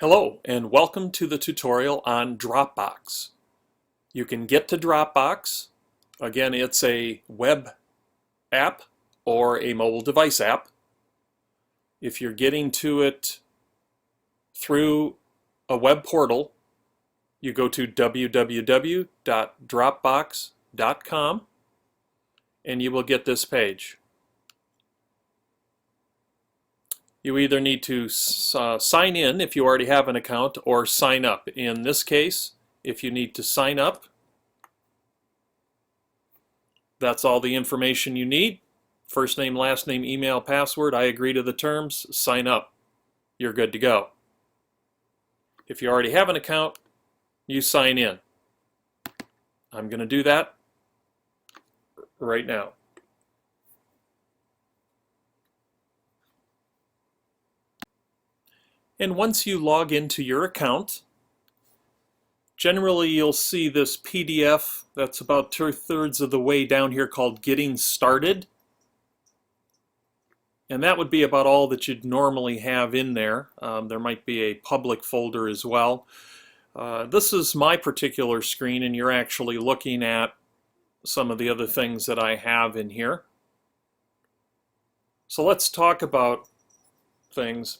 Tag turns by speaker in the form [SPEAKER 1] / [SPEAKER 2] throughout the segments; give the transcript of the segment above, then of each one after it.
[SPEAKER 1] Hello and welcome to the tutorial on Dropbox. You can get to Dropbox. Again, it's a web app or a mobile device app. If you're getting to it through a web portal, you go to www.dropbox.com and you will get this page. You either need to sign in if you already have an account or sign up. In this case, if you need to sign up, that's all the information you need. First name, last name, email, password. I agree to the terms. Sign up. You're good to go. If you already have an account, you sign in. I'm going to do that right now. And once you log into your account, generally you'll see this PDF that's about 2/3 of the way down here called Getting Started. And that would be about all that you'd normally have in there. There might be a public folder as well. This is my particular screen, and you're actually looking at some of the other things that I have in here. So let's talk about things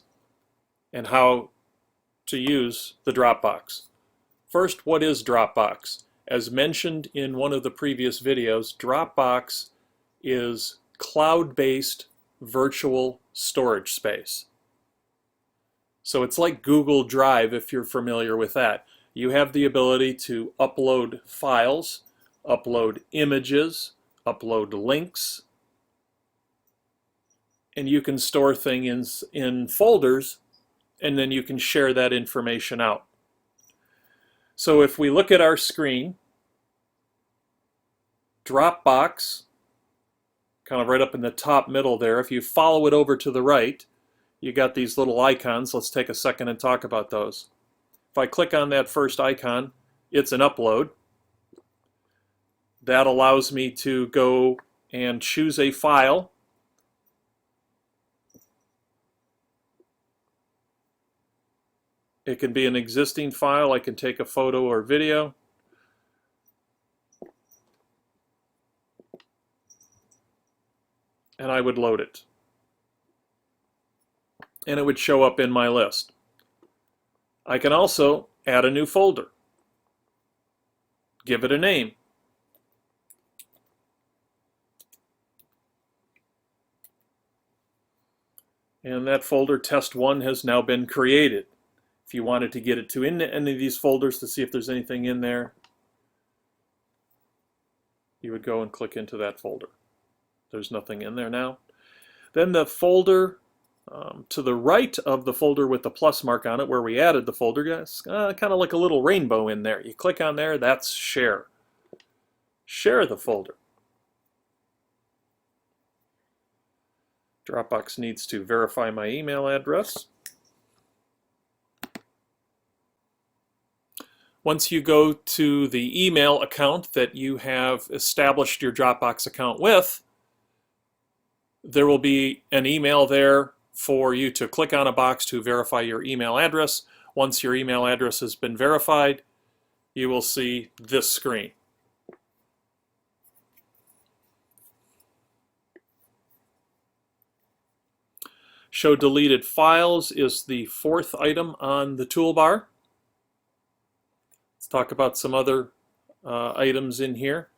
[SPEAKER 1] and how to use the Dropbox. First, what is Dropbox? As mentioned in one of the previous videos, Dropbox is cloud-based virtual storage space. So it's like Google Drive, if you're familiar with that. You have the ability to upload files, upload images, upload links, and you can store things in folders, and then you can share that information out. So if we look at our screen, Dropbox, kind of right up in the top middle there, if you follow it over to the right, you got these little icons. Let's take a second and talk about those. If I click on that first icon, it's an upload. That allows me to go and choose a file. It can be an existing file. I can take a photo or video. And I would load it. And it would show up in my list. I can also add a new folder. Give it a name. And that folder, test 1, has now been created. If you wanted to get it to any of these folders to see if there's anything in there, you would go and click into that folder. There's nothing in there now. Then the folder to the right of the folder with the plus mark on it, where we added the folder, guys, kind of like a little rainbow in there. You click on there, that's share. Share the folder. Dropbox needs to verify my email address. Once you go to the email account that you have established your Dropbox account with, there will be an email there for you to click on a box to verify your email address. Once your email address has been verified, you will see this screen. Show deleted files is the 4th item on the toolbar. Let's talk about some other items in here.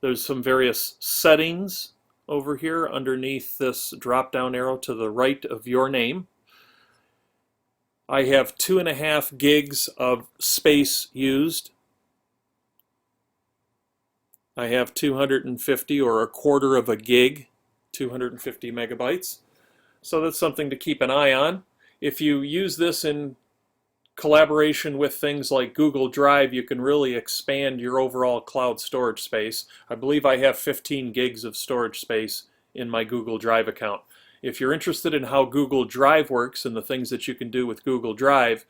[SPEAKER 1] There's some various settings over here underneath this drop-down arrow to the right of your name. I have 2.5 gigs of space used. I have 250 or a quarter of a gig, 250 megabytes. So that's something to keep an eye on. If you use this in collaboration with things like Google Drive, you can really expand your overall cloud storage space. I believe I have 15 gigs of storage space in my Google Drive account. If you're interested in how Google Drive works and the things that you can do with Google Drive,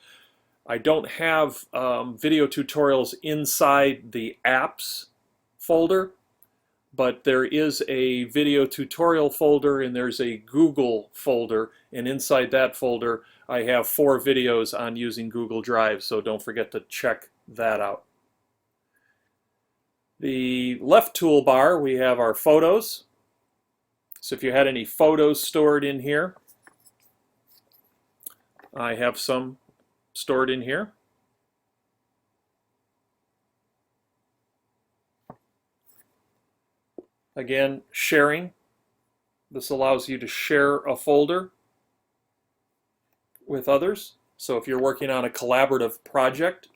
[SPEAKER 1] I don't have video tutorials inside the apps folder, but there is a video tutorial folder and there's a Google folder, and inside that folder I have 4 videos on using Google Drive, so don't forget to check that out. The left toolbar, we have our photos. So if you had any photos stored in here, I have some stored in here. Again, sharing. This allows you to share a folder with others. So if you're working on a collaborative project,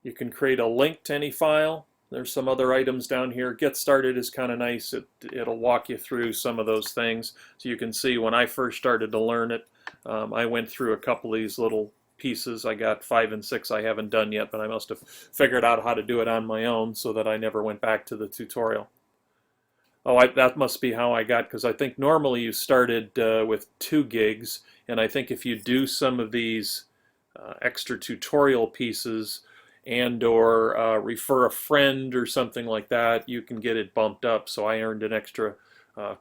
[SPEAKER 1] you can create a link to any file. There's some other items down here. Get Started is kind of nice. It'll walk you through some of those things. So you can see when I first started to learn it, I went through a couple of these little pieces. I got 5 and 6 I haven't done yet, but I must have figured out how to do it on my own so that I never went back to the tutorial. Oh, that must be how I got, because I think normally you started with 2 gigs, and I think if you do some of these extra tutorial pieces and or refer a friend or something like that, you can get it bumped up. So I earned an extra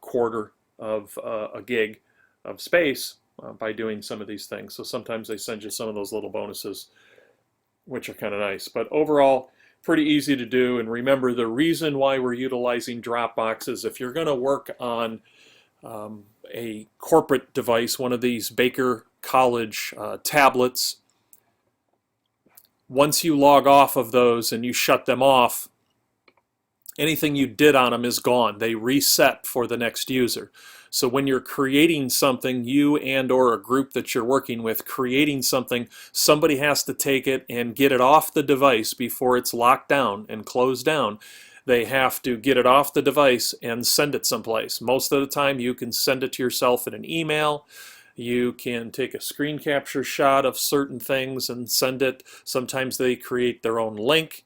[SPEAKER 1] quarter of a gig of space by doing some of these things. So sometimes they send you some of those little bonuses, which are kind of nice. But overall, pretty easy to do. And remember, the reason why we're utilizing Dropbox is if you're going to work on a corporate device, one of these Baker College tablets, once you log off of those and you shut them off, anything you did on them is gone. They reset for the next user. So when you're creating something, you and or a group that you're working with, creating something, somebody has to take it and get it off the device before it's locked down and closed down. They have to get it off the device and send it someplace. Most of the time you can send it to yourself in an email. You can take a screen capture shot of certain things and send it. Sometimes they create their own link,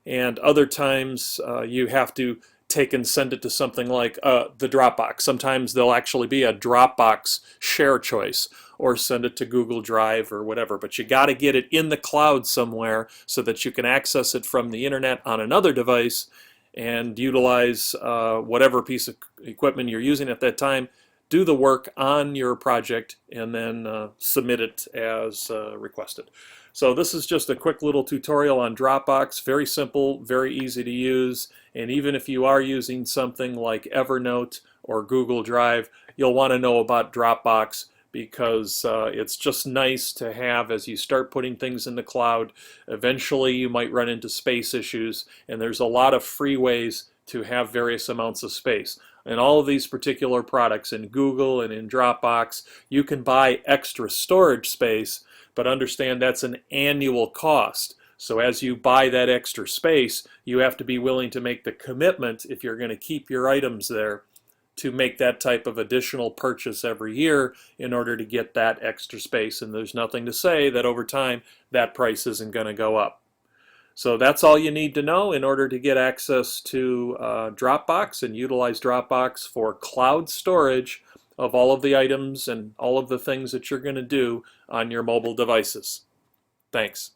[SPEAKER 1] and other times you have to take and send it to something like the Dropbox. Sometimes there'll actually be a Dropbox share choice, or send it to Google Drive or whatever. But you got to get it in the cloud somewhere so that you can access it from the internet on another device and utilize whatever piece of equipment you're using at that time. Do the work on your project and then submit it as requested. So this is just a quick little tutorial on Dropbox. Very simple, very easy to use, and even if you are using something like Evernote or Google Drive, you'll want to know about Dropbox because it's just nice to have as you start putting things in the cloud. Eventually you might run into space issues, and there's a lot of free ways to have various amounts of space. In all of these particular products, in Google and in Dropbox, you can buy extra storage space, but understand that's an annual cost. So as you buy that extra space, you have to be willing to make the commitment, if you're going to keep your items there, to make that type of additional purchase every year in order to get that extra space. And there's nothing to say that over time that price isn't going to go up. So that's all you need to know in order to get access to Dropbox and utilize Dropbox for cloud storage of all of the items and all of the things that you're going to do on your mobile devices. Thanks.